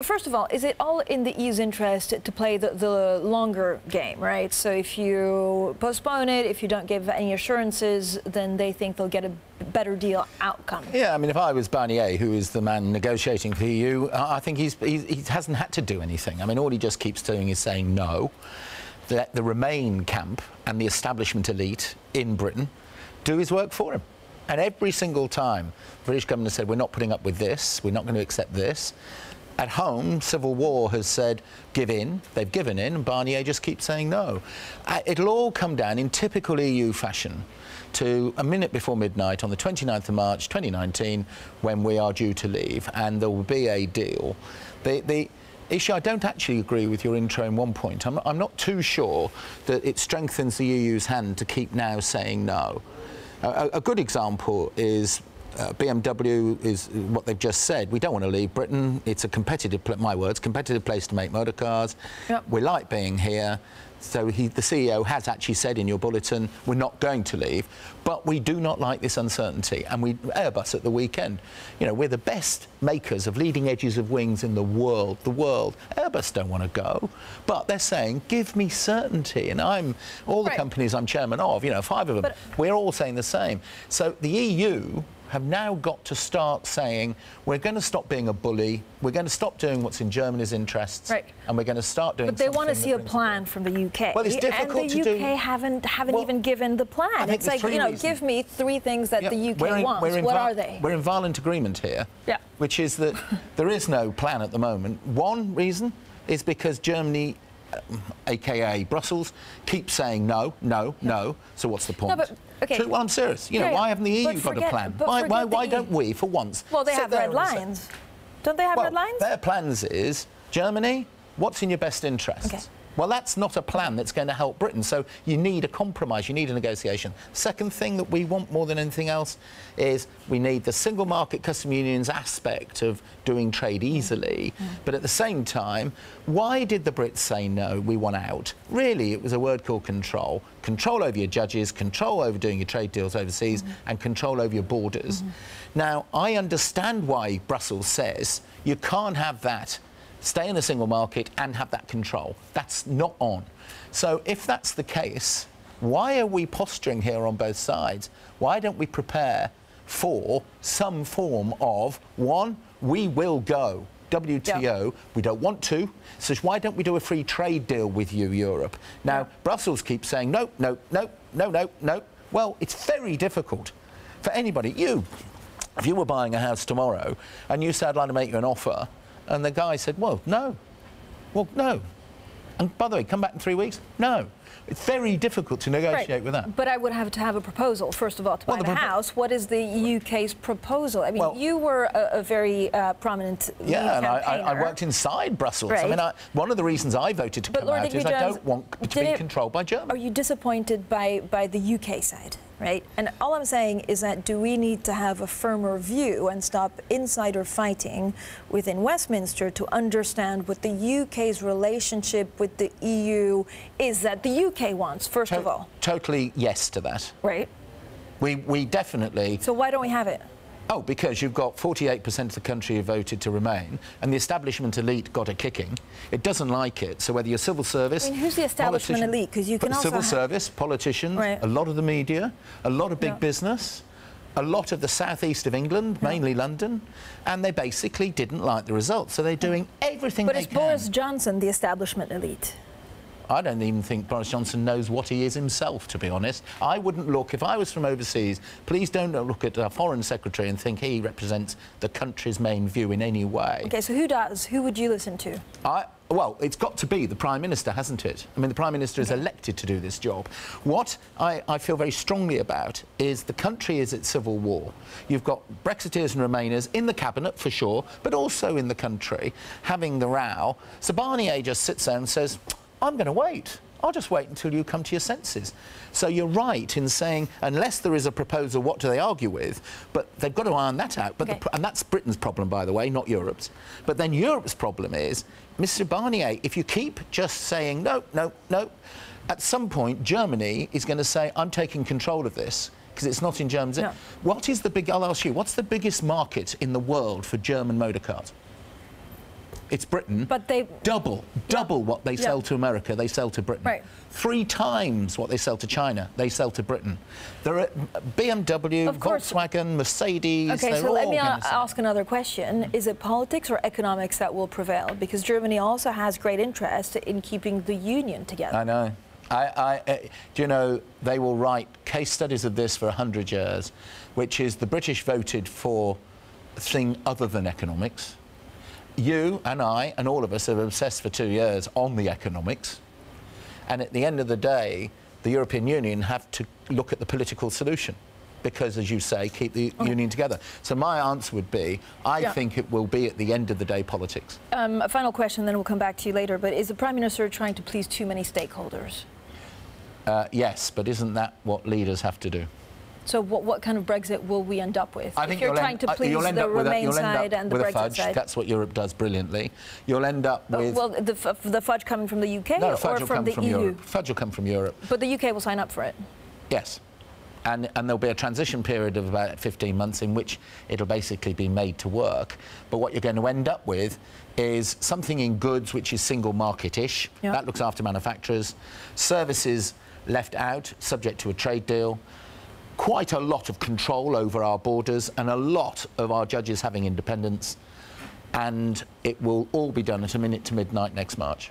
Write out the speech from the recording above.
First of all, is it all in the EU's interest to play the longer game, right? So if you postpone it, if you don't give any assurances, then they think they'll get a better deal outcome. Yeah, I mean, if I was Barnier, who is the man negotiating for the EU, I think he hasn't had to do anything. I mean, all he just keeps doing is saying no. Let the Remain camp and the establishment elite in Britain do his work for him. And every single time the British government has said, we're not putting up with this, we're not going to accept this. At home, civil war has said, give in. They've given in, and Barnier just keeps saying no. It'll all come down, in typical EU fashion, to a minute before midnight on the 29th of March 2019, when we are due to leave, and there will be a deal. The issue, I don't actually agree with your intro in one point. I'm not too sure that it strengthens the EU's hand to keep now saying no. A good example is BMW is what they've just said. We don't want to leave Britain. It's a competitive, my words, competitive place to make motor cars. Yep. We like being here. So the CEO has actually said in your bulletin, we're not going to leave, but we do not like this uncertainty. And Airbus at the weekend, you know, we're the best makers of leading edges of wings in the world. Airbus don't want to go, but they're saying, give me certainty. And all the companies I'm chairman of, you know, 5 of them, we're all saying the same. So the EU have now got to start saying, we're going to stop being a bully, we're going to stop doing what's in Germany's interests, and we're going to start doing something. But they want to see a plan from the UK. Well, it's difficult to do. And the UK haven't even given the plan. It's like, you know, give me 3 things that the UK wants. What are they? We're in violent agreement here, which is that there is no plan at the moment. One reason is because Germany, aka Brussels, keeps saying no, no, no. So what's the point? No, okay. Well, I'm serious. You know, why haven't the EU got a plan? Why don't we, for once? Well, they have red lines. Don't they have red lines? Their plans is, Germany, what's in your best interests? Okay. Well, that's not a plan that's going to help Britain. So you need a compromise, you need a negotiation. Second thing that we want more than anything else is we need the single market custom unions aspect of doing trade easily. But at the same time, why did the Brits say no, we want out? Really, it was a word called control. Control over your judges, control over doing your trade deals overseas, and control over your borders. Now, I understand why Brussels says you can't have that. Stay in the single market and have that control. That's not on. So if that's the case, why are we posturing here on both sides? Why don't we prepare for some form of, one, we will go, WTO, we don't want to, so why don't we do a free trade deal with you, Europe? Now, Brussels keeps saying, no, no, no, no, no, no. Well, it's very difficult for anybody. If you were buying a house tomorrow and you said, I'd like to make you an offer, and the guy said, well, no. Well, no. And by the way, come back in 3 weeks? No. It's very difficult to negotiate with that. But I would have to have a proposal, first of all, to buy the house. What is the UK's proposal? I mean, you were a very prominent and campaigner. I worked inside Brussels. I mean, one of the reasons I voted to come out is I don't want to be controlled by Germany. Are you disappointed by the UK side? Right? And all I'm saying is that do we need to have a firmer view and stop insider fighting within Westminster to understand what the UK's relationship with the EU is that the UK wants, first of all? Totally yes to that. Right. We definitely... So why don't we have it? Oh, because you've got 48% of the country who voted to remain, and the establishment elite got a kicking. It doesn't like it. So whether you're civil service... I mean, who's the establishment elite? Because you can also civil service, politicians, a lot of the media, a lot of big business, a lot of the southeast of England, mainly London, and they basically didn't like the results. So they're doing everything they can. But is Boris Johnson the establishment elite? I don't even think Boris Johnson knows what he is himself, to be honest. I wouldn't look, if I was from overseas, please don't look at our Foreign Secretary and think he represents the country's main view in any way. OK, so who does? Who would you listen to? Well, it's got to be the Prime Minister, hasn't it? I mean, the Prime Minister is elected to do this job. What I feel very strongly about is the country is at civil war. You've got Brexiteers and Remainers in the Cabinet, for sure, but also in the country, having the row. So Barnier just sits there and says, I'm going to wait. I'll just wait until you come to your senses. So you're right in saying, unless there is a proposal, what do they argue with? But they've got to iron that out. But and that's Britain's problem, by the way, not Europe's. But then Europe's problem is, Mr. Barnier, if you keep just saying, no, no, no, at some point, Germany is going to say, I'm taking control of this, because it's not in Germany. No. I'll ask you, what's the biggest market in the world for German motor cars? It's Britain. But they... Double what they sell to America, they sell to Britain. Right. 3 times what they sell to China, they sell to Britain. There are BMW, Volkswagen, Mercedes... Okay, so let me ask another question. Is it politics or economics that will prevail? Because Germany also has great interest in keeping the union together. I know. Do you know, they will write case studies of this for 100 years, which is the British voted for a thing other than economics. You and I and all of us are obsessed for 2 years on the economics. And at the end of the day, the European Union have to look at the political solution because, as you say, keep the union together. So my answer would be, I think it will be, at the end of the day, politics. A final question, then we'll come back to you later. But is the Prime Minister trying to please too many stakeholders? Yes, but isn't that what leaders have to do? So what kind of Brexit will we end up with? I think if you're trying to please the Remain side and the Brexit side. That's what Europe does brilliantly. You'll end up with... Well, the fudge coming from the UK or from the EU? Europe. Fudge will come from Europe. But the UK will sign up for it? Yes. And there'll be a transition period of about 15 months in which it'll basically be made to work. But what you're going to end up with is something in goods which is single market-ish. Yep. That looks after manufacturers. Services left out, subject to a trade deal. Quite a lot of control over our borders and a lot of our judges having independence. And it will all be done at a minute to midnight next March.